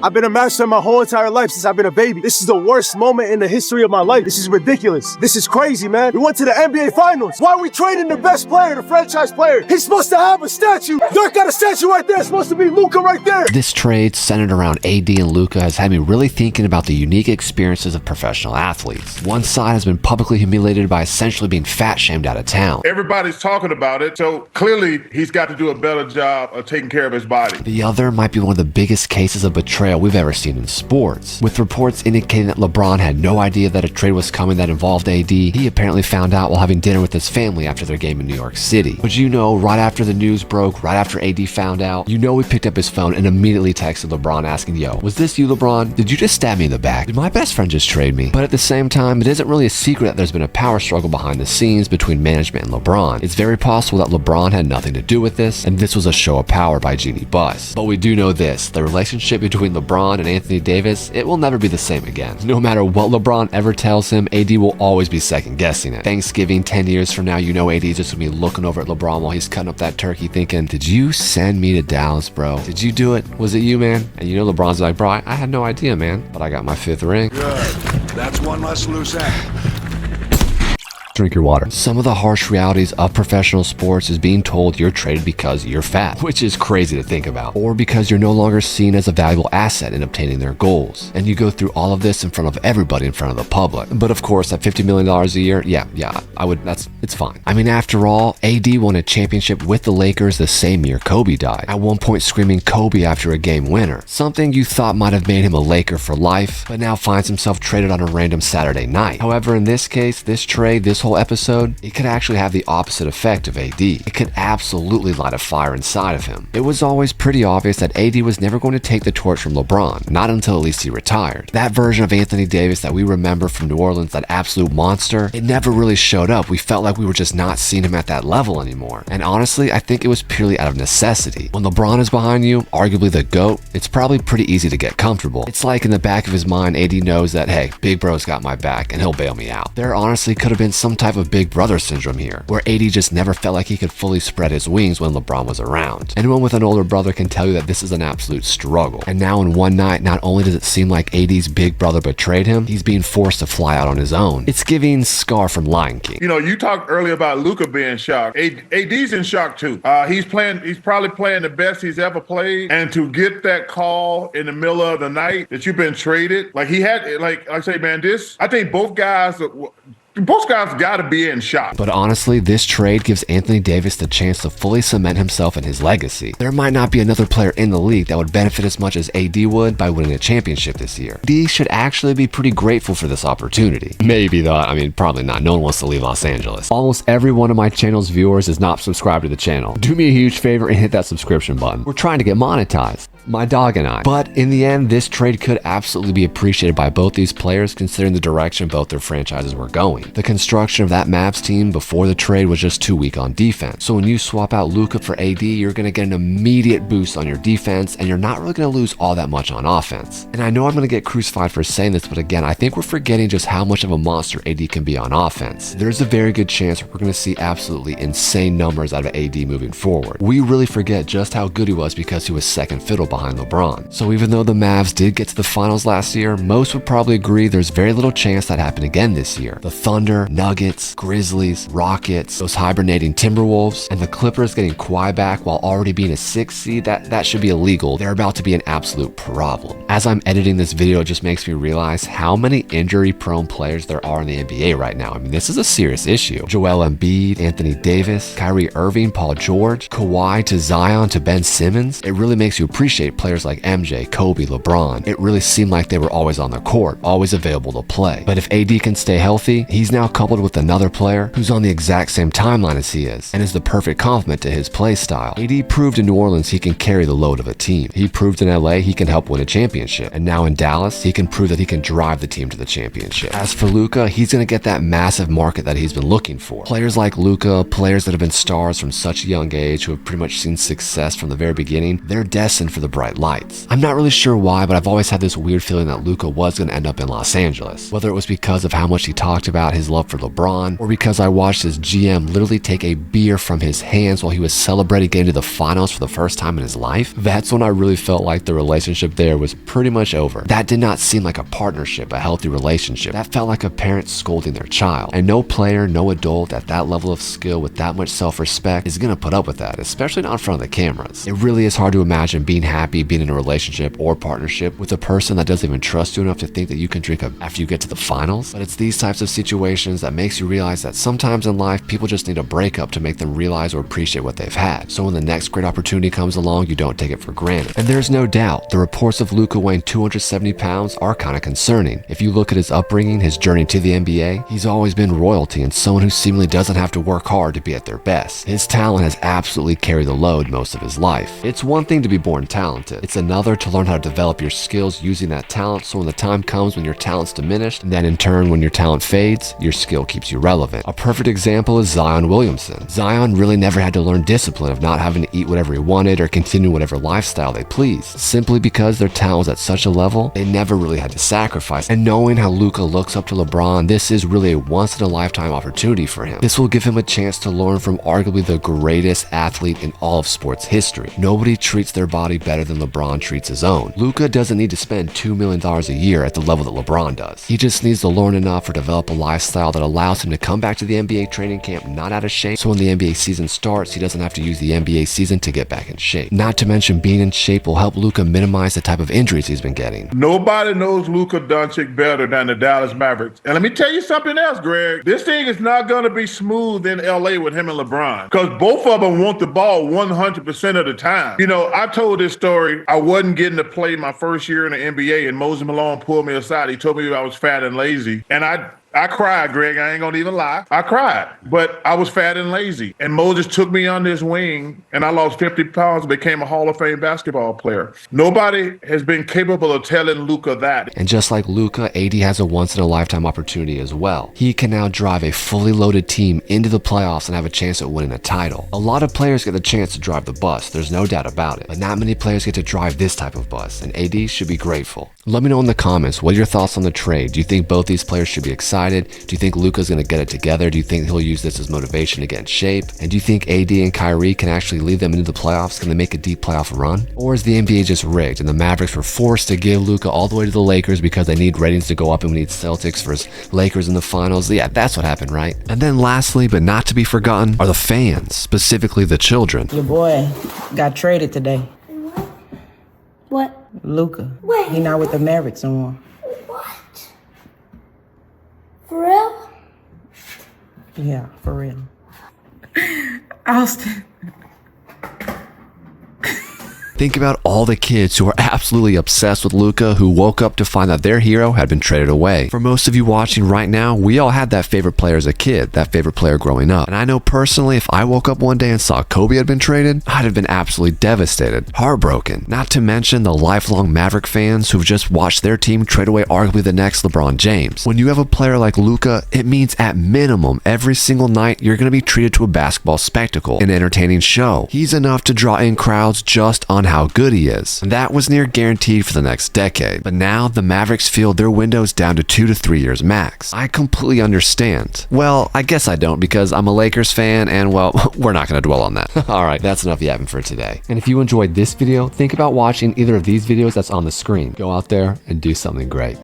I've been a master my whole entire life since I've been a baby. This is the worst moment in the history of my life. This is ridiculous. This is crazy, man. We went to the NBA Finals. Why are we trading the best player, the franchise player? He's supposed to have a statue. Dirk got a statue right there. It's supposed to be Luka right there. This trade centered around AD and Luka has had me really thinking about the unique experiences of professional athletes. One side has been publicly humiliated by essentially being fat-shamed out of town. Everybody's talking about it, so clearly he's got to do a better job of taking care of his body. The other might be one of the biggest cases of betrayal we've ever seen in sports, with reports indicating that LeBron had no idea that a trade was coming that involved AD. He apparently found out while having dinner with his family after their game in New York City. But you know, right after the news broke, right after AD found out, you know he picked up his phone and immediately texted LeBron asking, yo, was this you, LeBron? Did you just stab me in the back? Did my best friend just trade me? But at the same time, it isn't really a secret that there's been a power struggle behind the scenes between management and LeBron. It's very possible that LeBron had nothing to do with this, and this was a show of power by Genie Bus. But we do know this, the relationship between LeBron and Anthony Davis, it will never be the same again. No matter what LeBron ever tells him, AD will always be second guessing it. Thanksgiving 10 years from now, you know AD's just gonna be looking over at LeBron while he's cutting up that turkey thinking, did you send me to Dallas, bro? Did you do it? Was it you, man? And you know LeBron's like, bro, I had no idea, man, but I got my 5th ring. Good. That's one less loose end. Drink your water. Some of the harsh realities of professional sports is being told you're traded because you're fat, which is crazy to think about, or because you're no longer seen as a valuable asset in obtaining their goals. And you go through all of this in front of everybody, in front of the public. But of course, at $50 million a year, yeah, it's fine. I mean, after all, AD won a championship with the Lakers the same year Kobe died, at one point screaming Kobe after a game winner, something you thought might have made him a Laker for life, but now finds himself traded on a random Saturday night. However, in this case, this trade, this whole episode, it could actually have the opposite effect of AD. It could absolutely light a fire inside of him. It was always pretty obvious that AD was never going to take the torch from LeBron, not until at least he retired. That version of Anthony Davis that we remember from New Orleans, that absolute monster, it never really showed up. We felt like we were just not seeing him at that level anymore. And honestly, I think it was purely out of necessity. When LeBron is behind you, arguably the GOAT, it's probably pretty easy to get comfortable. It's like in the back of his mind, AD knows that, hey, big bro's got my back and he'll bail me out. There honestly could have been some type of big brother syndrome here, where AD just never felt like he could fully spread his wings when LeBron was around. Anyone with an older brother can tell you that this is an absolute struggle. And now in one night, not only does it seem like AD's big brother betrayed him, he's being forced to fly out on his own. It's giving Scar from Lion King. You know, you talked earlier about Luka being shocked. AD's in shock too. He's probably playing the best he's ever played. And to get that call in the middle of the night that you've been traded, like he had, like I say, man, I think both guys got to be in shock. But honestly, this trade gives Anthony Davis the chance to fully cement himself and his legacy. There might not be another player in the league that would benefit as much as AD would by winning a championship this year. AD should actually be pretty grateful for this opportunity. Maybe though, I mean, probably not. No one wants to leave Los Angeles. Almost every one of my channel's viewers is not subscribed to the channel. Do me a huge favor and hit that subscription button. We're trying to get monetized. My dog and I. But in the end, this trade could absolutely be appreciated by both these players considering the direction both their franchises were going. The construction of that Mavs team before the trade was just too weak on defense. So when you swap out Luka for AD, you're going to get an immediate boost on your defense and you're not really going to lose all that much on offense. And I know I'm going to get crucified for saying this, but again, I think we're forgetting just how much of a monster AD can be on offense. There's a very good chance we're going to see absolutely insane numbers out of AD moving forward. We really forget just how good he was because he was second fiddle behind LeBron. So even though the Mavs did get to the finals last year, most would probably agree there's very little chance that happened again this year. The Thunder, Nuggets, Grizzlies, Rockets, those hibernating Timberwolves, and the Clippers getting Kawhi back while already being a 6th seed, that should be illegal. They're about to be an absolute problem. As I'm editing this video, it just makes me realize how many injury-prone players there are in the NBA right now. I mean, this is a serious issue. Joel Embiid, Anthony Davis, Kyrie Irving, Paul George, Kawhi to Zion to Ben Simmons. It really makes you appreciate players like MJ, Kobe, LeBron. It really seemed like they were always on the court, always available to play. But if AD can stay healthy, he's now coupled with another player who's on the exact same timeline as he is, and is the perfect complement to his play style. AD proved in New Orleans he can carry the load of a team. He proved in LA he can help win a championship. And now in Dallas, he can prove that he can drive the team to the championship. As for Luka, he's going to get that massive market that he's been looking for. Players like Luka, players that have been stars from such a young age who have pretty much seen success from the very beginning, they're destined for the bright lights. I'm not really sure why, but I've always had this weird feeling that Luka was going to end up in Los Angeles. Whether it was because of how much he talked about his love for LeBron, or because I watched his GM literally take a beer from his hands while he was celebrating getting to the finals for the first time in his life, that's when I really felt like the relationship there was pretty much over. That did not seem like a partnership, a healthy relationship. That felt like a parent scolding their child. And no player, no adult at that level of skill with that much self-respect is going to put up with that, especially not in front of the cameras. It really is hard to imagine being happy, being in a relationship or partnership with a person that doesn't even trust you enough to think that you can drink after you get to the finals. But it's these types of situations that makes you realize that sometimes in life, people just need a breakup to make them realize or appreciate what they've had. So when the next great opportunity comes along, you don't take it for granted. And there's no doubt, the reports of Luka weighing 270 pounds are kind of concerning. If you look at his upbringing, his journey to the NBA, he's always been royalty and someone who seemingly doesn't have to work hard to be at their best. His talent has absolutely carried the load most of his life. It's one thing to be born talented. It's another to learn how to develop your skills using that talent, so when the time comes when your talent's diminished, and then in turn when your talent fades, your skill keeps you relevant. A perfect example is Zion Williamson. Zion really never had to learn discipline of not having to eat whatever he wanted or continue whatever lifestyle they pleased, simply because their talent was at such a level they never really had to sacrifice. And knowing how Luka looks up to LeBron, this is really a once-in-a-lifetime opportunity for him. This will give him a chance to learn from arguably the greatest athlete in all of sports history. Nobody treats their body better than LeBron treats his own. Luka doesn't need to spend $2 million a year at the level that LeBron does. He just needs to learn enough or develop a lifestyle that allows him to come back to the NBA training camp not out of shape, so when the NBA season starts, he doesn't have to use the NBA season to get back in shape. Not to mention, being in shape will help Luka minimize the type of injuries he's been getting. Nobody knows Luka Doncic better than the Dallas Mavericks. And let me tell you something else, Greg. This thing is not going to be smooth in LA with him and LeBron, because both of them want the ball 100% of the time. You know, I told this story. I wasn't getting to play my first year in the NBA, and Moses Malone pulled me aside. He told me I was fat and lazy. And I cried, Greg. I ain't gonna even lie. I cried, but I was fat and lazy. And Moses took me under his wing, and I lost 50 pounds and became a Hall of Fame basketball player. Nobody has been capable of telling Luka that. And just like Luka, AD has a once-in-a-lifetime opportunity as well. He can now drive a fully loaded team into the playoffs and have a chance at winning a title. A lot of players get the chance to drive the bus, there's no doubt about it, but not many players get to drive this type of bus, and AD should be grateful. Let me know in the comments, what are your thoughts on the trade? Do you think both these players should be excited? Do you think Luka's going to get it together? Do you think he'll use this as motivation to get in shape? And do you think AD and Kyrie can actually lead them into the playoffs? Can they make a deep playoff run? Or is the NBA just rigged and the Mavericks were forced to give Luka all the way to the Lakers because they need ratings to go up and we need Celtics versus Lakers in the finals? Yeah, that's what happened, right? And then lastly, but not to be forgotten, are the fans, specifically the children. Your boy got traded today. What? Luka. Wait. He not with the Mavericks no more. What? For real? Yeah, for real. Austin. Think about all the kids who are absolutely obsessed with Luka who woke up to find that their hero had been traded away. For most of you watching right now, we all had that favorite player as a kid, that favorite player growing up. And I know personally, if I woke up one day and saw Kobe had been traded, I'd have been absolutely devastated, heartbroken. Not to mention the lifelong Maverick fans who've just watched their team trade away arguably the next LeBron James. When you have a player like Luka, it means at minimum every single night you're going to be treated to a basketball spectacle, an entertaining show. He's enough to draw in crowds just on how good he is. And that was near guaranteed for the next decade. But now the Mavericks feel their window's down to 2 to 3 years max. I completely understand. Well, I guess I don't because I'm a Lakers fan and well, we're not going to dwell on that. Alright, that's enough yapping for today. And if you enjoyed this video, think about watching either of these videos that's on the screen. Go out there and do something great.